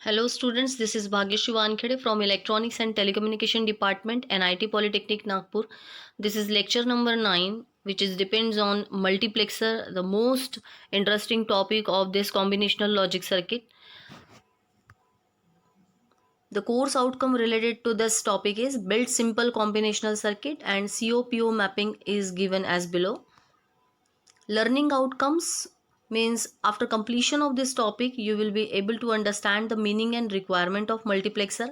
Hello students, this is Bhagyashri Wankhede from Electronics and Telecommunication Department, NIT Polytechnic Nagpur. This is lecture number 9, which is depends on multiplexer, the most interesting topic of this combinational logic circuit. The course outcome related to this topic is build simple combinational circuit and COPO mapping is given as below. Learning outcomes means after completion of this topic, you will be able to understand the meaning and requirement of multiplexer,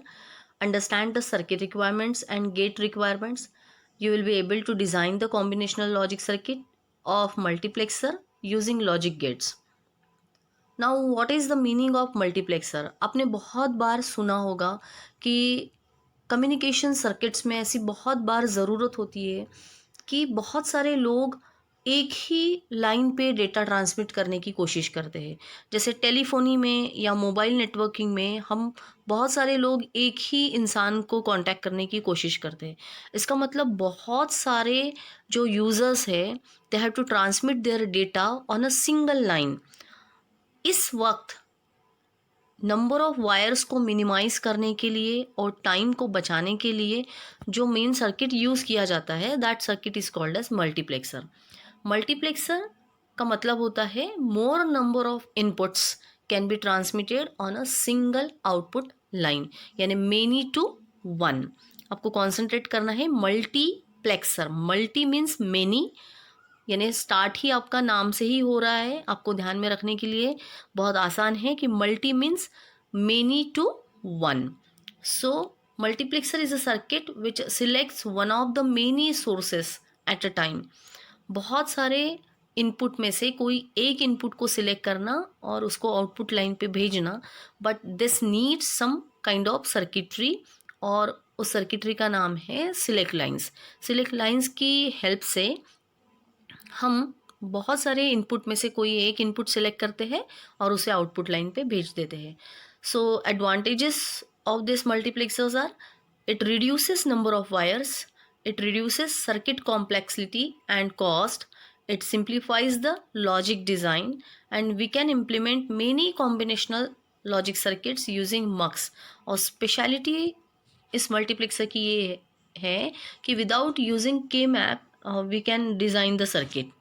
understand the circuit requirements and gate requirements. You will be able to design the combinational logic circuit of multiplexer using logic gates. Now what is the meaning of multiplexer? आपने बहुत बार सुना होगा कि communication circuits में ऐसी बहुत बार ज़रूरत होती है कि बहुत सारे लोग एक ही लाइन पे डेटा ट्रांसमिट करने की कोशिश करते हैं। जैसे टेलीफोनी में या मोबाइल नेटवर्किंग में हम बहुत सारे लोग एक ही इंसान को कांटेक्ट करने की कोशिश करते हैं। इसका मतलब बहुत सारे जो यूज़र्स हैं, they have to transmit their data on a single line. इस वक्त नंबर ऑफ वायर्स को मिनिमाइज करने के लिए और टाइम को बचाने के लिए जो मेन सर्किट यूज़ किया जाता है, that circuit is called as multiplexer. Multiplexer का मतलब होता है more number of inputs can be transmitted on a single output line, यानी मेनी टू वन। आपको कॉन्सेंट्रेट करना है मल्टीप्लेक्सर। मल्टी मीन्स मेनी, यानी स्टार्ट ही आपका नाम से ही हो रहा है। आपको ध्यान में रखने के लिए बहुत आसान है कि multi means many to one. So multiplexer is a circuit which selects one of the many sources at a time. बहुत सारे इनपुट में से कोई एक इनपुट को सिलेक्ट करना और उसको आउटपुट लाइन पे भेजना, but this needs some kind of circuitry, और उस सर्किटरी का नाम है सिलेक्ट लाइंस। सिलेक्ट लाइंस की हेल्प से हम बहुत सारे इनपुट में से कोई एक इनपुट सेलेक्ट करते हैं और उसे आउटपुट लाइन पे भेज देते हैं। So advantages of this multiplexers are, it reduces number of wires, it reduces circuit complexity and cost, it simplifies the logic design, and we can implement many combinational logic circuits using mux। और speciality इस multiplexer की ये है कि without using के map we can design the circuit।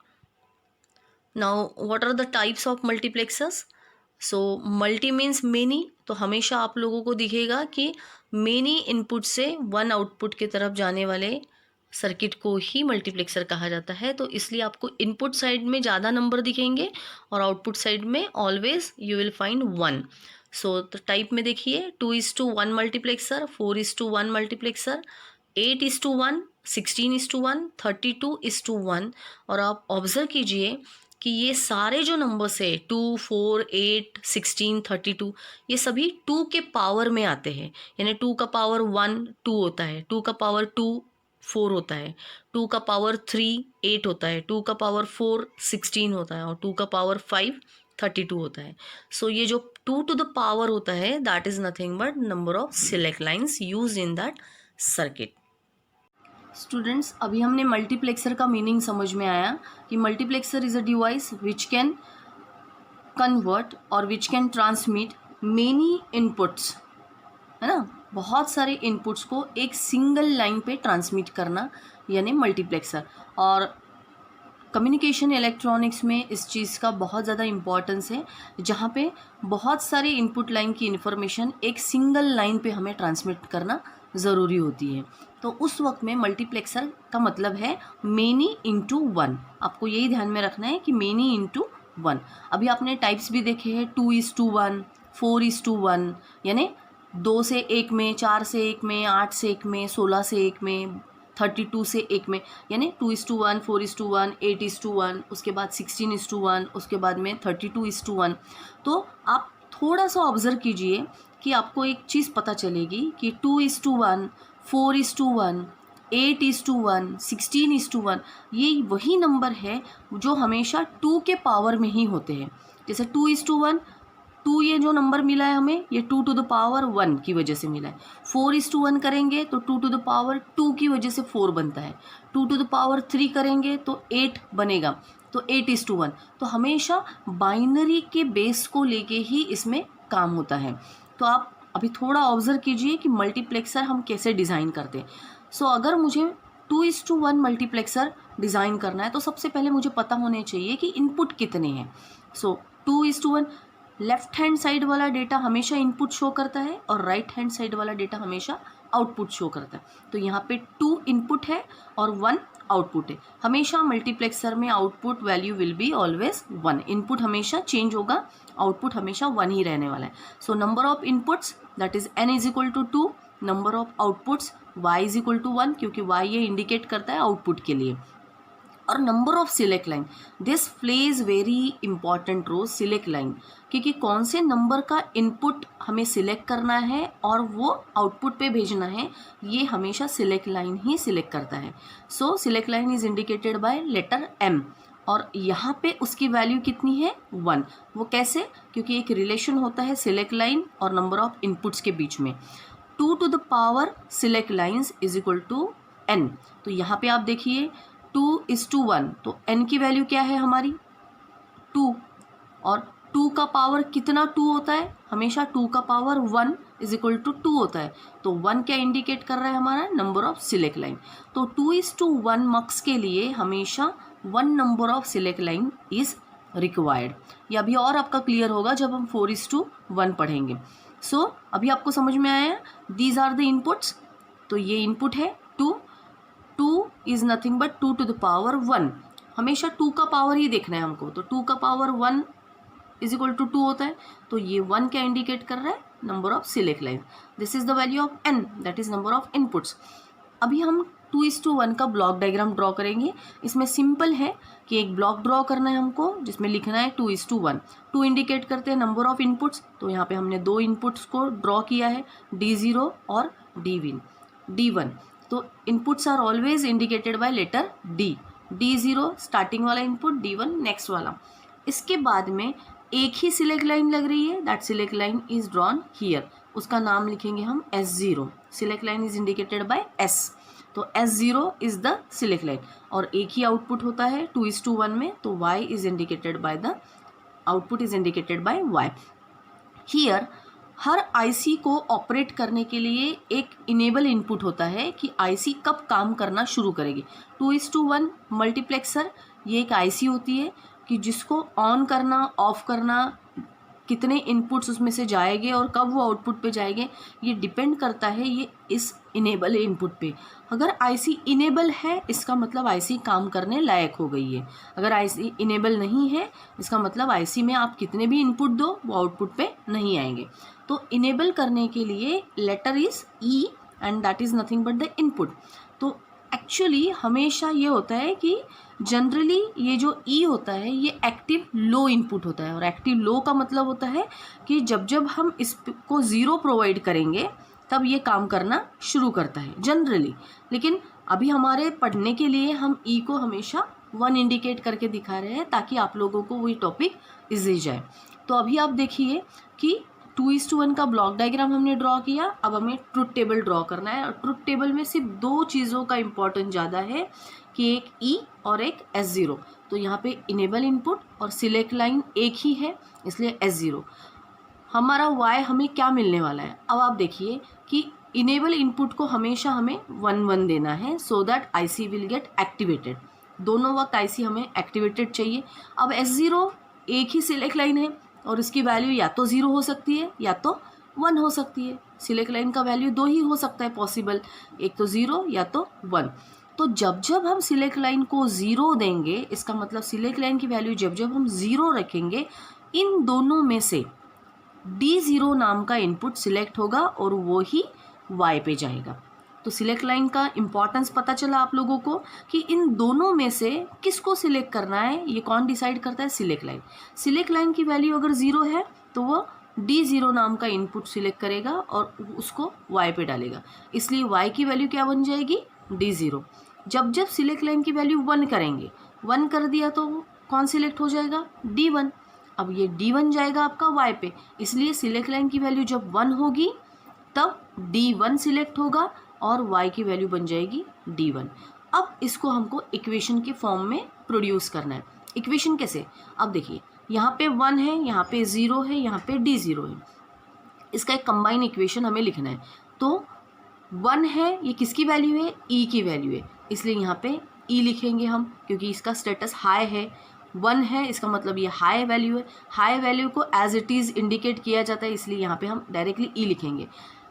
Now what are the types of multiplexers? So multi means many, तो हमेशा आप लोगों को दिखेगा कि many इनपुट से वन आउटपुट की तरफ जाने वाले सर्किट को ही मल्टीप्लेक्सर कहा जाता है। तो इसलिए आपको इनपुट साइड में ज़्यादा नंबर दिखेंगे और आउटपुट साइड में always you will find one. So तो टाइप में देखिए 2:1 मल्टीप्लेक्सर, 4:1 मल्टीप्लेक्सर, 8:1, 16:1, 32:1। और आप ऑब्जर्व कीजिए कि ये सारे जो नंबर्स है 2, 4, 8, 16, 32, ये सभी 2 के पावर में आते हैं। यानी 2 का पावर 1 2 होता है, 2 का पावर 2 4 होता है, 2 का पावर 3 8 होता है, 2 का पावर 4 16 होता है और 2 का पावर 5 32 होता है। सो ये जो 2 टू द पावर होता है, that is nothing but number of select lines use in that circuit. Students, अभी हमने मल्टीप्लेक्सर का मीनिंग समझ में आया कि multiplexer is a device which can convert और which can transmit many inputs, है ना, बहुत सारे इनपुट्स को एक सिंगल लाइन पे ट्रांसमिट करना, यानी मल्टीप्लेक्सर। और कम्युनिकेशन इलेक्ट्रॉनिक्स में इस चीज़ का बहुत ज़्यादा इम्पॉर्टेंस है, जहाँ पे बहुत सारे इनपुट लाइन की इन्फॉर्मेशन एक सिंगल लाइन पे हमें ट्रांसमिट करना ज़रूरी होती है। तो उस वक्त में मल्टीप्लेक्सर का मतलब है मेनी इंटू वन। आपको यही ध्यान में रखना है कि मेनी इंटू वन। अभी आपने टाइप्स भी देखे हैं, 2:1, 4:1, यानी 2 से 1 में, 4 से 1 में, 8 से 1 में, 16 से 1 में, 32 से 1 में, यानी 2:1, 4:1, 8:1, उसके बाद 16:1, उसके बाद में 32:1। तो आप थोड़ा सा ऑब्जर्व कीजिए कि आपको एक चीज़ पता चलेगी कि 2:1, 4:1, 8:1, 16:1, ये वही नंबर है जो हमेशा 2 के पावर में ही होते हैं। जैसे 2:1, 2 ये जो नंबर मिला है हमें, ये 2 टू द पावर 1 की वजह से मिला है। 4:1 करेंगे तो 2 टू द पावर 2 की वजह से 4 बनता है। 2 टू द पावर 3 करेंगे तो 8 बनेगा, तो 8:1। तो हमेशा बाइनरी के बेस को लेके ही इसमें काम होता है। तो आप अभी थोड़ा ऑब्जर्व कीजिए कि मल्टीप्लेक्सर हम कैसे डिज़ाइन करते हैं। सो अगर मुझे 2:1 मल्टीप्लेक्सर डिज़ाइन करना है तो सबसे पहले मुझे पता होने चाहिए कि इनपुट कितने हैं। सो 2:1, लेफ्ट हैंड साइड वाला डेटा हमेशा इनपुट शो करता है और राइट हैंड साइड वाला डेटा हमेशा आउटपुट शो करता है। तो यहाँ पे 2 इनपुट है और 1 आउटपुट है। हमेशा मल्टीप्लेक्सर में output value will be always 1। Input हमेशा चेंज होगा, आउटपुट हमेशा 1 ही रहने वाला है। So number of inputs that is n is equal to 2, number of outputs y is equal to 1, क्योंकि y ये इंडिकेट करता है आउटपुट के लिए। और number of select line, this plays very important role, select line, क्योंकि कौन से नंबर का इनपुट हमें सिलेक्ट करना है और वो आउटपुट पे भेजना है, ये हमेशा सिलेक्ट लाइन ही सिलेक्ट करता है। So select line is indicated by letter m, और यहाँ पे उसकी वैल्यू कितनी है 1। वो कैसे? क्योंकि एक रिलेशन होता है सिलेक्ट लाइन और नंबर ऑफ इनपुट्स के बीच में। 2 to the power select lines is equal to n। तो यहाँ पे आप देखिए 2:1, तो n की वैल्यू क्या है हमारी 2, और 2 का पावर कितना 2 होता है? हमेशा 2 का पावर 1 इज इक्वल टू 2 होता है। तो 1 क्या इंडिकेट कर रहा है? हमारा नंबर ऑफ सिलेक्ट लाइन। तो 2:1 मार्क्स के लिए हमेशा 1 number of select line is required. ये अभी और आपका क्लियर होगा जब हम 4:1 पढ़ेंगे। सो अभी आपको समझ में आया, दीज आर द इनपुट्स। तो ये इनपुट है 2 is nothing but 2 to the power 1। हमेशा 2 का पावर ही देखना है हमको। तो 2 का पावर 1 इज इक्वल टू 2 होता है। तो ये 1 क्या इंडिकेट कर रहा है? Number of select line. This is the value of n, that is number of inputs. अभी हम 2:1 का ब्लॉक डायग्राम ड्रॉ करेंगे। इसमें सिंपल है कि एक ब्लॉक ड्रॉ करना है हमको जिसमें लिखना है 2:1। 2 इंडिकेट करते हैं नंबर ऑफ इनपुट्स, तो यहाँ पे हमने 2 इनपुट्स को ड्रॉ किया है, D0 और D1। तो inputs are always indicated by letter D। D0 starting वाला इनपुट, D1 नेक्स्ट वाला। इसके बाद में एक ही सिलेक्ट लाइन लग रही है, that select line is drawn here. उसका नाम लिखेंगे हम S0। Select line is indicated bye S। तो S0 is the select line, और एक ही आउटपुट होता है 2:1 में, तो Y is indicated by the output is indicated bye Y। Here her IC को ऑपरेट करने के लिए एक इनेबल इनपुट होता है कि आईसी कब काम करना शुरू करेगी। 2:1 मल्टीप्लेक्सर ये एक आईसी होती है कि जिसको ऑन करना, ऑफ करना, कितने इनपुट्स उसमें से जाएंगे और कब वो आउटपुट पे जाएंगे, ये डिपेंड करता है ये इस इनेबल इनपुट पे। अगर आईसी इनेबल है इसका मतलब आईसी काम करने लायक हो गई है। अगर आईसी इनेबल नहीं है इसका मतलब आईसी में आप कितने भी इनपुट दो वो आउटपुट पे नहीं आएंगे। तो इनेबल करने के लिए letter is E and that is nothing but the input. तो एक्चुअली हमेशा ये होता है कि जनरली ये जो E होता है ये एक्टिव लो इनपुट होता है, और एक्टिव लो का मतलब होता है कि जब जब हम इसको 0 प्रोवाइड करेंगे तब ये काम करना शुरू करता है जनरली। लेकिन अभी हमारे पढ़ने के लिए हम E को हमेशा 1 इंडिकेट करके दिखा रहे हैं ताकि आप लोगों को वही टॉपिक इजी जाए। तो अभी आप देखिए कि 2:1 का ब्लॉक डायग्राम हमने ड्रॉ किया। अब हमें ट्रुथ टेबल ड्रॉ करना है, और ट्रुथ टेबल में सिर्फ 2 चीज़ों का इम्पोर्टेंस ज़्यादा है कि एक E और एक S0। तो यहाँ पे इनेबल इनपुट और सिलेक्ट लाइन एक ही है, इसलिए S0। हमारा Y हमें क्या मिलने वाला है? अब आप देखिए कि इनेबल इनपुट को हमेशा हमें 1 देना है so that IC will get activated. दोनों वक्त IC हमें एक्टिवेटेड चाहिए। अब S0 एक ही सिलेक्ट लाइन है और इसकी वैल्यू या तो 0 हो सकती है या तो 1 हो सकती है। सिलेक्ट लाइन का वैल्यू 2 ही हो सकता है पॉसिबल, एक तो 0 या तो 1। तो जब जब हम सिलेक्ट लाइन को 0 देंगे इसका मतलब सिलेक्ट लाइन की वैल्यू जब जब हम 0 रखेंगे इन दोनों में से D0 नाम का इनपुट सिलेक्ट होगा और वो ही Y पे जाएगा। तो सिलेक्ट लाइन का इम्पॉर्टेंस पता चला आप लोगों को कि इन दोनों में से किसको सिलेक्ट करना है, ये कौन डिसाइड करता है? Select line. सिलेक्ट लाइन की वैल्यू अगर 0 है तो वो D0 नाम का इनपुट सिलेक्ट करेगा और उसको Y पे डालेगा, इसलिए Y की वैल्यू क्या बन जाएगी? D0। जब जब सिलेक्ट लाइन की वैल्यू 1 करेंगे, 1 कर दिया तो कौन सिलेक्ट हो जाएगा? D1। अब ये D1 जाएगा आपका Y पे, इसलिए सिलेक्ट लाइन की वैल्यू जब 1 होगी तब D1 सिलेक्ट होगा और Y की वैल्यू बन जाएगी D1। अब इसको हमको इक्वेशन के फॉर्म में प्रोड्यूस करना है। इक्वेशन कैसे? अब देखिए यहाँ पे 1 है, यहाँ पे 0 है, यहाँ पे D0 है। इसका एक कंबाइन इक्वेशन हमें लिखना है। तो 1 है, ये किसकी वैल्यू है, ई की वैल्यू है, इसलिए यहाँ पे ई लिखेंगे हम, क्योंकि इसका स्टेटस हाई है। 1 है, इसका मतलब ये हाई वैल्यू है। हाई वैल्यू को एज इट इज़ इंडिकेट किया जाता है, इसलिए यहाँ पे हम डायरेक्टली ई लिखेंगे।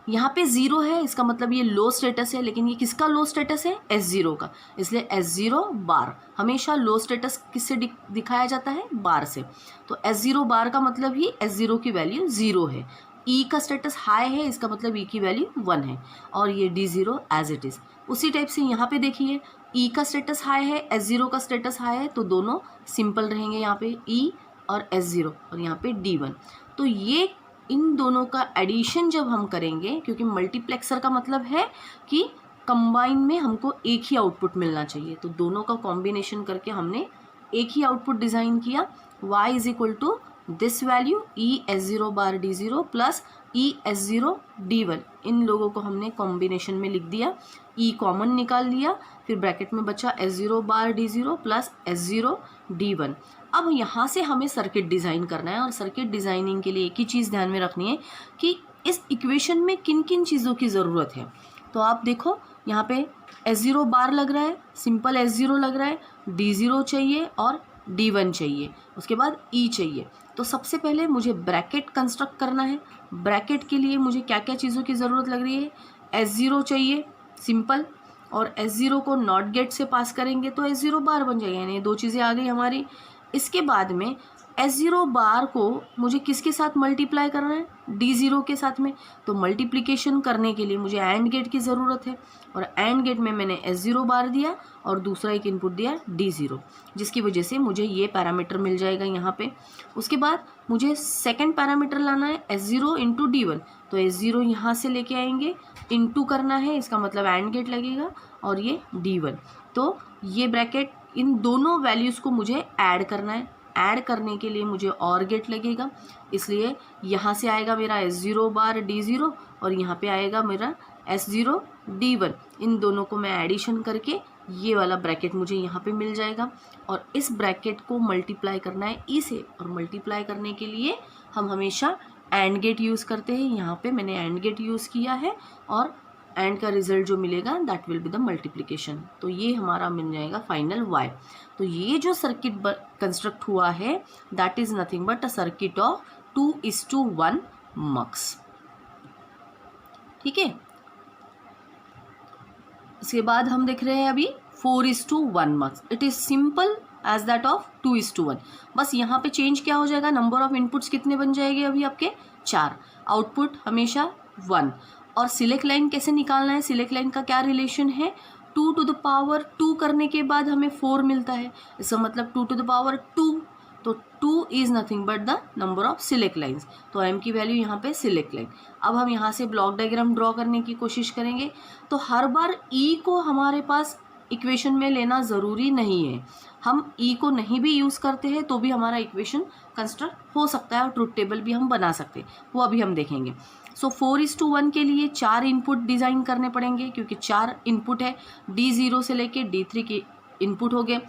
यहाँ पे 0 है, इसका मतलब ये लो स्टेटस है, लेकिन ये किसका लो स्टेटस है, S0 का, इसलिए S0 बार। हमेशा लो स्टेटस किससे दिखाया जाता है, बार से। तो S0 बार का मतलब ही S0 की वैल्यू 0 है। ई का स्टेटस हाई है, इसका मतलब ई की वैल्यू 1 है, और ये D0 एज इट इज़। उसी टाइप से यहाँ पे देखिए, ई का स्टेटस हाई है, S0 का स्टेटस हाई है, तो दोनों सिंपल रहेंगे, यहाँ पे ई और S0, और यहाँ पे D1। तो ये इन दोनों का एडिशन जब हम करेंगे, क्योंकि मल्टीप्लेक्सर का मतलब है कि कंबाइन में हमको एक ही आउटपुट मिलना चाहिए, तो दोनों का कॉम्बिनेशन करके हमने एक ही आउटपुट डिज़ाइन किया। y is equal to this value E S0 bar D0 plus E S0 D1, इन लोगों को हमने कॉम्बिनेशन में लिख दिया। ई कॉमन निकाल लिया, फिर ब्रैकेट में बचा S0 bar D0 plus S0 D1। अब यहाँ से हमें सर्किट डिज़ाइन करना है, और सर्किट डिज़ाइनिंग के लिए एक ही चीज़ ध्यान में रखनी है कि इस इक्वेशन में किन किन चीज़ों की ज़रूरत है। तो आप देखो, यहाँ पे S0 बार लग रहा है, सिंपल S0 लग रहा है, D0 चाहिए और D1 चाहिए, उसके बाद E चाहिए। तो सबसे पहले मुझे ब्रैकेट कंस्ट्रक्ट करना है। ब्रैकेट के लिए मुझे क्या क्या चीज़ों की ज़रूरत लग रही है, S0 चाहिए सिंपल, और S0 को नॉट गेट से पास करेंगे तो S0 बार बन जाएगा, यानी 2 चीज़ें आ गई हमारी। इसके बाद में S0 बार को मुझे किसके साथ मल्टीप्लाई करना है, D0 के साथ में। तो मल्टीप्लिकेशन करने के लिए मुझे एंड गेट की ज़रूरत है, और एंड गेट में मैंने S0 बार दिया और दूसरा एक इनपुट दिया D0, जिसकी वजह से मुझे ये पैरामीटर मिल जाएगा यहाँ पे। उसके बाद मुझे सेकंड पैरामीटर लाना है S0 इंटू D1, तो S0 यहाँ से लेके आएंगे, इंटू करना है, इसका मतलब एंड गेट लगेगा, और ये D1। तो ये ब्रैकेट, इन दोनों वैल्यूज़ को मुझे ऐड करना है। ऐड करने के लिए मुझे और गेट लगेगा, इसलिए यहाँ से आएगा मेरा S0 बार D0, और यहाँ पे आएगा मेरा S0 D1। इन दोनों को मैं एडिशन करके ये वाला ब्रैकेट मुझे यहाँ पे मिल जाएगा, और इस ब्रैकेट को मल्टीप्लाई करना है ई से, और मल्टीप्लाई करने के लिए हम हमेशा एंड गेट यूज़ करते हैं। यहाँ पे मैंने एंड गेट यूज़ किया है, और एंड का रिजल्ट जो मिलेगा that will be the multiplication. तो ये हमारा मिल जाएगा फाइनल y। तो ये जो सर्किट कंस्ट्रक्ट हुआ है that is nothing but a circuit of 2:1 मक्स। ठीक है, इसके बाद हम देख रहे हैं अभी 4:1 mux. It is simple as that of 2:1। बस यहाँ पे चेंज क्या हो जाएगा, नंबर ऑफ इनपुट्स कितने बन जाएंगे अभी आपके 4, आउटपुट हमेशा 1। और सिलेक्ट लाइन कैसे निकालना है, सिलेक्ट लाइन का क्या रिलेशन है, 2 टू द पावर 2 करने के बाद हमें 4 मिलता है, इसका मतलब 2 टू द पावर 2, तो 2 is nothing but the number of select lines. तो m की वैल्यू यहाँ पे सिलेक्ट लाइन। अब हम यहाँ से ब्लॉक डायग्राम ड्रॉ करने की कोशिश करेंगे। तो हर बार e को हमारे पास इक्वेशन में लेना ज़रूरी नहीं है, हम ई को नहीं भी यूज़ करते हैं तो भी हमारा इक्वेशन कंस्ट्रक्ट हो सकता है, और ट्रुथ टेबल भी हम बना सकते हैं, वो अभी हम देखेंगे। सो 4:1 के लिए 4 इनपुट डिज़ाइन करने पड़ेंगे, क्योंकि 4 इनपुट है, D0 से लेके D3 के इनपुट हो गए।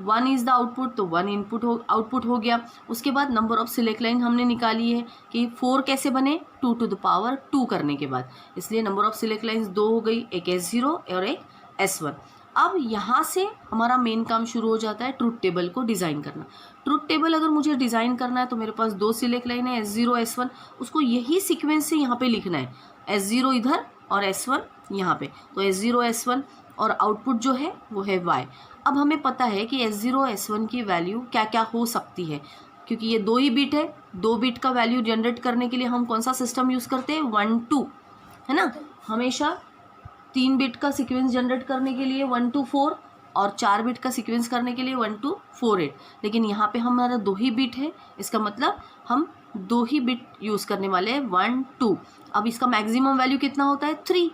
1 इज़ द आउटपुट, तो 1 आउटपुट हो गया। उसके बाद नंबर ऑफ सिलेक्ट लाइन हमने निकाली है कि 4 कैसे बने, 2 टू द पावर 2 करने के बाद, इसलिए नंबर ऑफ सिलेक्ट लाइन्स 2 हो गई, एक S0 और एक S1। अब यहाँ से हमारा मेन काम शुरू हो जाता है ट्रुथ टेबल को डिज़ाइन करना। ट्रुथ टेबल अगर मुझे डिज़ाइन करना है तो मेरे पास 2 सिलेक्ट लाइन है, S0 S1, उसको यही सीक्वेंस से यहाँ पे लिखना है, S0 इधर और S1 यहाँ पे, तो S0 S1, और आउटपुट जो है वो है Y। अब हमें पता है कि S0 S1 की वैल्यू क्या क्या हो सकती है, क्योंकि ये 2 ही बिट है, 2 बिट का वैल्यू जनरेट करने के लिए हम कौन सा सिस्टम यूज़ करते हैं, 1 2, है ना। हमेशा 3 बिट का सीक्वेंस जनरेट करने के लिए 1 2 4, और 4 बिट का सीक्वेंस करने के लिए 1 2 4 8, लेकिन यहाँ पे हमारा 2 ही बिट है, इसका मतलब हम 2 ही बिट यूज़ करने वाले हैं, 1 2। अब इसका मैक्सिमम वैल्यू कितना होता है, 3,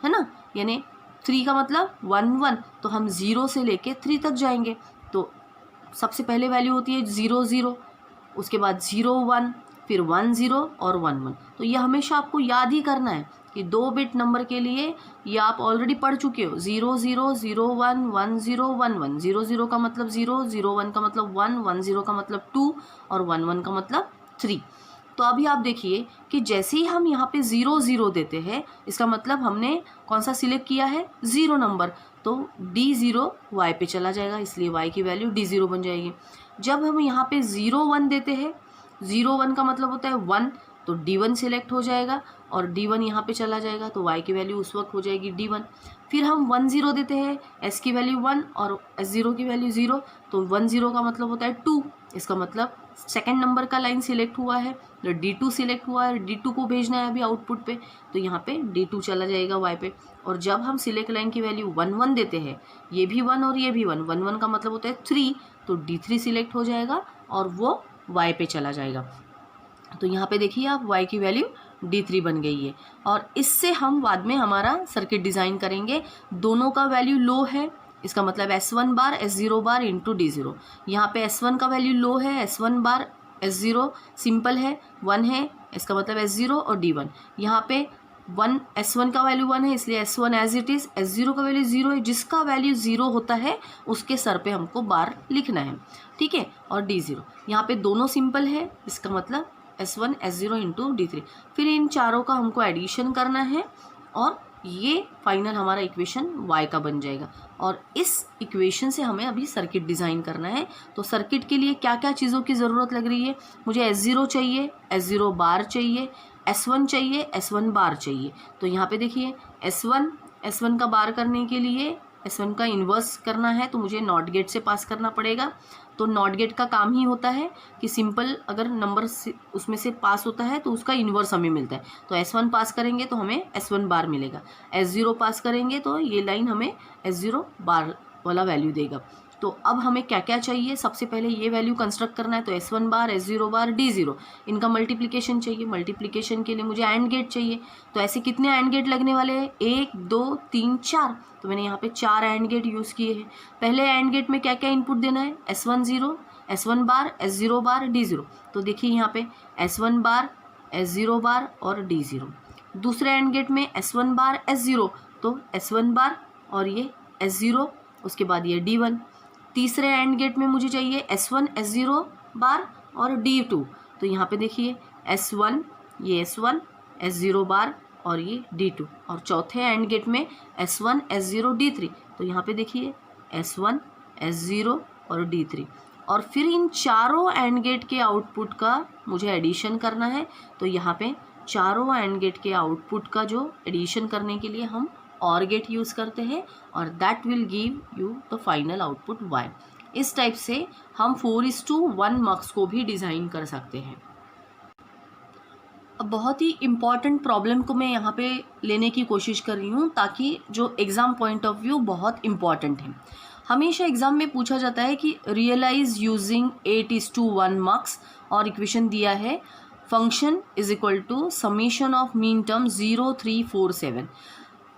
है ना, यानी 3 का मतलब 1 1, तो हम 0 से लेके 3 तक जाएंगे। तो सबसे पहले वैल्यू होती है 0 0, उसके बाद 0 1, फिर 1 0 और 1 1। तो ये हमेशा आपको याद ही करना है कि 2 बिट नंबर के लिए ये आप ऑलरेडी पढ़ चुके हो, 0 0 0 1 1 0 1 1, 0 0 का मतलब 0, 0 1 का मतलब 1, 1 0 का मतलब 2 और 1 1 का मतलब 3। तो तो अभी आप देखिए कि जैसे ही हम यहाँ पे 0 0 देते हैं, इसका मतलब हमने कौन सा सिलेक्ट किया है, 0 नंबर, तो D0 y पे चला जाएगा, इसलिए y की वैल्यू D0 बन जाएगी। जब हम यहाँ पे 0 1 देते हैं, 0 1 का मतलब होता है 1, तो D1 सिलेक्ट हो जाएगा और D1 यहाँ पे चला जाएगा, तो y की वैल्यू उस वक्त हो जाएगी D1। फिर हम 1 0 देते हैं, s की वैल्यू 1 और s0 की वैल्यू 0, तो 1 0 का मतलब होता है 2, इसका मतलब सेकंड नंबर का लाइन सिलेक्ट हुआ है, तो D2 सिलेक्ट हुआ है, D2 को भेजना है अभी आउटपुट पे, तो यहाँ पे D2 चला जाएगा y पे। और जब हम सिलेक्ट लाइन की वैल्यू 1 1 देते हैं, ये भी 1 और ये भी 1, 1 1 का मतलब होता है 3, तो D3 सिलेक्ट हो जाएगा और वो y पे चला जाएगा। तो यहाँ पे देखिए आप y की वैल्यू D3 बन गई है। और इससे हम बाद में हमारा सर्किट डिज़ाइन करेंगे। दोनों का वैल्यू लो है, इसका मतलब S1 बार S0 बार इंटू D0। यहाँ पे S1 का वैल्यू लो है, S1 बार S0 सिंपल है 1 है, इसका मतलब S0 और D1। यहाँ पे 1 S1 का वैल्यू 1 है, इसलिए S1 as it is, S0 का वैल्यू 0 है, जिसका वैल्यू 0 होता है उसके सर पे हमको बार लिखना है, ठीक है। और D0 यहाँ पे दोनों सिंपल है, इसका मतलब S1 S0 इंटू D3। फिर इन चारों का हमको एडिशन करना है और ये फाइनल हमारा इक्वेशन y का बन जाएगा। और इस इक्वेशन से हमें अभी सर्किट डिज़ाइन करना है। तो सर्किट के लिए क्या क्या चीज़ों की ज़रूरत लग रही है, मुझे S0 चाहिए, S0 बार चाहिए, S1 चाहिए, S1 बार चाहिए। तो यहाँ पे देखिए S1 का बार करने के लिए S1 का इन्वर्स करना है, तो मुझे नॉट गेट से पास करना पड़ेगा। तो नॉट गेट का काम ही होता है कि सिंपल अगर नंबर उसमें से पास होता है तो उसका इन्वर्स हमें मिलता है। तो S1 पास करेंगे तो हमें S1 बार मिलेगा, S0 पास करेंगे तो ये लाइन हमें S0 बार वाला वैल्यू देगा। तो अब हमें क्या क्या चाहिए, सबसे पहले ये वैल्यू कंस्ट्रक्ट करना है। तो S1 बार S0 बार D0 इनका मल्टीप्लिकेशन चाहिए। मल्टीप्लिकेशन के लिए मुझे एंड गेट चाहिए। तो ऐसे कितने एंड गेट लगने वाले हैं, 1 2 3 4। तो मैंने यहाँ पे 4 एंड गेट यूज़ किए हैं। पहले एंड गेट में क्या क्या इनपुट देना है, S1 0, S1 बार S0 बार D0। तो देखिए यहाँ पे S1 बार S0 बार और D0। दूसरे एंड गेट में S1 बार S0, तो S1 बार और ये S0, उसके बाद ये D1। तीसरे एंड गेट में मुझे चाहिए S1 S0 बार और D2। तो यहाँ पे देखिए S1 ये S1 S0 बार और ये D2। और चौथे एंड गेट में S1 S0 D3। तो यहाँ पे देखिए S1 S0 और D3। और फिर इन चारों एंड गेट के आउटपुट का मुझे एडिशन करना है। तो यहाँ पे चारों एंड गेट के आउटपुट का जो एडिशन करने के लिए हम और गेट यूज़ करते हैं और that will give you the final output y। इस टाइप से हम 4:1 मार्क्स को भी डिज़ाइन कर सकते हैं। अब बहुत ही इम्पॉर्टेंट प्रॉब्लम को मैं यहाँ पे लेने की कोशिश कर रही हूँ ताकि जो एग्ज़ाम पॉइंट ऑफ व्यू बहुत इम्पॉर्टेंट है। हमेशा एग्ज़ाम में पूछा जाता है कि रियलाइज यूजिंग 8:1 मार्क्स और इक्वेशन दिया है function is equal to summation of mean term 0 3 4 7।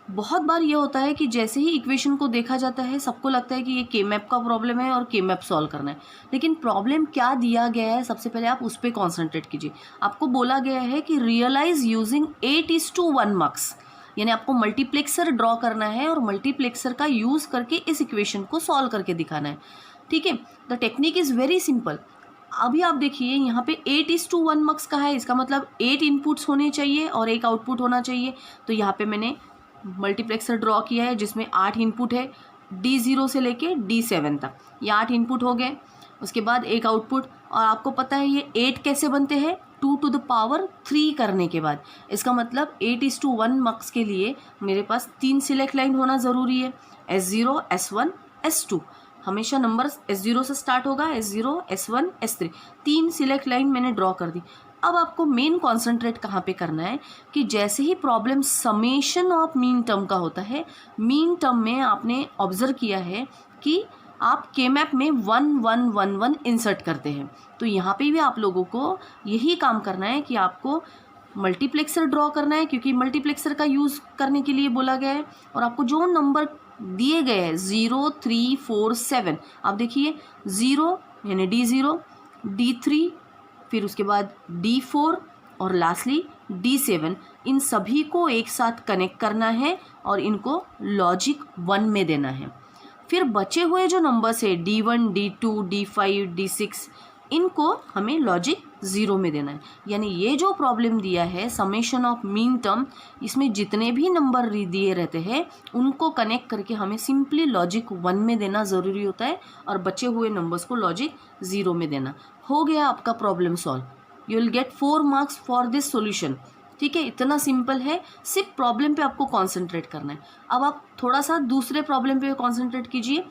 बहुत बार ये होता है कि जैसे ही इक्वेशन को देखा जाता है सबको लगता है कि ये के मैप का प्रॉब्लम है और के मैप सॉल्व करना है, लेकिन प्रॉब्लम क्या दिया गया है सबसे पहले आप उस पर कॉन्सेंट्रेट कीजिए। आपको बोला गया है कि रियलाइज यूजिंग 8:1 मार्क्स, यानी आपको मल्टीप्लेक्सर ड्रॉ करना है और मल्टीप्लेक्सर का यूज़ करके इस इक्वेशन को सॉल्व करके दिखाना है, ठीक है। The technique is very simple. अभी आप देखिए यहाँ पे 8:1 मार्क्स का है, इसका मतलब 8 इनपुट्स होने चाहिए और एक आउटपुट होना चाहिए। तो यहाँ पे मैंने मल्टीप्लेक्सर ड्रॉ किया है जिसमें 8 इनपुट है, D0 से लेके D7 तक ये 8 इनपुट हो गए। उसके बाद एक आउटपुट। और आपको पता है ये 8 कैसे बनते हैं, 2 to the power 3 करने के बाद। इसका मतलब 8:1 मार्क्स के लिए मेरे पास 3 सिलेक्ट लाइन होना ज़रूरी है, S0 S1 S2। हमेशा नंबर S0 से स्टार्ट होगा, S0 S1 S3। 3 select line मैंने ड्रॉ कर दी। अब आपको मेन कॉन्सेंट्रेट कहाँ पे करना है कि जैसे ही problem summation of mean term का होता है, मीन टर्म में आपने ऑब्जर्व किया है कि आप के मैप में 1 1 1 1 इंसर्ट करते हैं। तो यहाँ पे भी आप लोगों को यही काम करना है कि आपको मल्टीप्लेक्सर ड्रॉ करना है, क्योंकि मल्टीप्लेक्सर का यूज़ करने के लिए बोला गया है। और आपको जो नंबर दिए गए हैं 0 3 4 7, आप देखिए 0 यानी D0 D3, फिर उसके बाद D4 और लास्टली D7, इन सभी को एक साथ कनेक्ट करना है और इनको लॉजिक 1 में देना है। फिर बचे हुए जो नंबर्स है D1 D2 D5 D6, इनको हमें लॉजिक 0 में देना है। यानी ये जो प्रॉब्लम दिया है समेशन ऑफ मीन टर्म, इसमें जितने भी नंबर दिए रहते हैं उनको कनेक्ट करके हमें सिंपली लॉजिक 1 में देना ज़रूरी होता है और बचे हुए नंबर्स को लॉजिक 0 में देना। हो गया आपका problem solve. You will get 4 marks for this solution. ठीक है, इतना सिंपल है, सिर्फ प्रॉब्लम पे आपको कॉन्सेंट्रेट करना है। अब आप थोड़ा सा दूसरे प्रॉब्लम पे कॉन्सेंट्रेट कीजिए।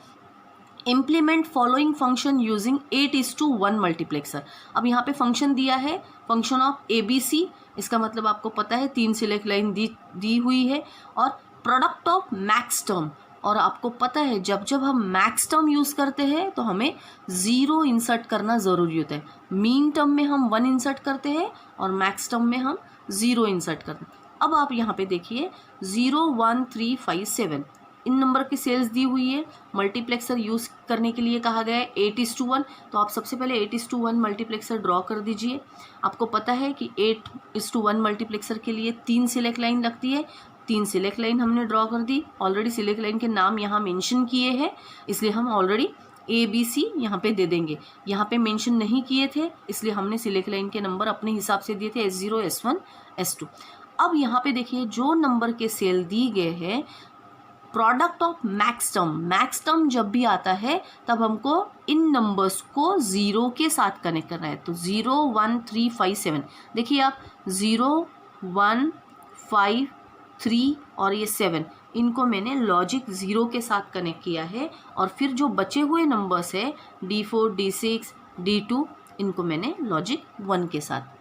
Implement following function using 8:1 multiplexer. अब यहाँ पे फंक्शन दिया है, फंक्शन ऑफ ABC, इसका मतलब आपको पता है 3 सिलेक्ट लाइन दी हुई है, और प्रोडक्ट ऑफ मैक्स टर्म, और आपको पता है जब जब हम मैक्स टर्म यूज़ करते हैं तो हमें 0 इंसर्ट करना ज़रूरी होता है। मीन टर्म में हम 1 इंसर्ट करते हैं और मैक्स टर्म में हम 0 इंसर्ट करते हैं। अब आप यहाँ पे देखिए 0 1 3 5 7 इन नंबर की सेल्स दी हुई है। मल्टीप्लेक्सर यूज़ करने के लिए कहा गया है 8:1, तो आप सबसे पहले 8:1 मल्टीप्लेक्सर ड्रॉ कर दीजिए। आपको पता है कि 8:1 मल्टीप्लेक्सर के लिए 3 सिलेक्ट लाइन लगती है। 3 सिलेक्ट लाइन हमने ड्रॉ कर दी। ऑलरेडी सिलेक्ट लाइन के नाम यहाँ मेंशन किए हैं, इसलिए हम ऑलरेडी ABC यहाँ पे दे देंगे। यहाँ पे मेंशन नहीं किए थे इसलिए हमने सिलेक्ट लाइन के नंबर अपने हिसाब से दिए थे, S0 S1 S2। अब यहाँ पे देखिए जो नंबर के सेल दी गए हैं, product of max term, max term जब भी आता है तब हमको इन नंबर्स को 0 के साथ कनेक्ट करना है। तो 0 1 3 5 7, देखिए आप 0 1 5 3 और ये 7, इनको मैंने लॉजिक 0 के साथ कनेक्ट किया है, और फिर जो बचे हुए नंबर्स है D4 D6 D2, इनको मैंने लॉजिक 1 के साथ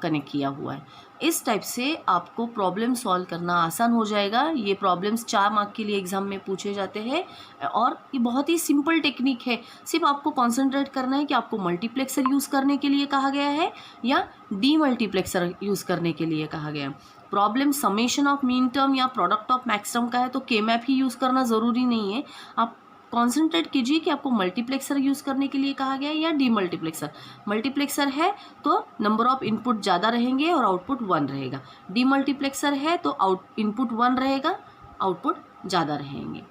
कनेक्ट किया हुआ है। इस टाइप से आपको प्रॉब्लम सॉल्व करना आसान हो जाएगा। ये प्रॉब्लम्स 4 मार्क के लिए एग्जाम में पूछे जाते हैं, और ये बहुत ही सिंपल टेक्निक है। सिर्फ आपको कॉन्सेंट्रेट करना है कि आपको मल्टीप्लेक्सर यूज़ करने के लिए कहा गया है या डी मल्टीप्लेक्सर यूज़ करने के लिए कहा गया है। Problem summation of mean term या प्रोडक्ट ऑफ मैक्स टर्म का है तो के मैप ही यूज़ करना ज़रूरी नहीं है। आप कॉन्सेंट्रेट कीजिए कि आपको मल्टीप्लेक्सर यूज़ करने के लिए कहा गया है या डी मल्टीप्लेक्सर। मल्टीप्लेक्सर है तो नंबर ऑफ इनपुट ज़्यादा रहेंगे और आउटपुट 1 रहेगा। डी मल्टीप्लेक्सर है तो इनपुट 1 रहेगा, आउटपुट ज़्यादा रहेंगे।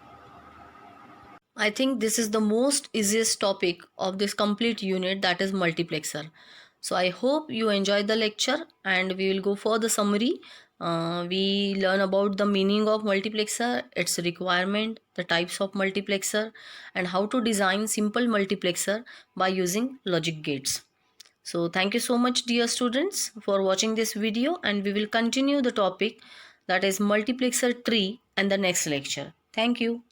I think this is the most easiest topic of this complete unit, that is multiplexer. So I hope you enjoyed the lecture, and we will go for the summary. We learn about the meaning of multiplexer, its requirement, the types of multiplexer, and how to design simple multiplexer by using logic gates. So thank you so much dear students for watching this video, and we will continue the topic, that is multiplexer tree, in the next lecture. Thank you.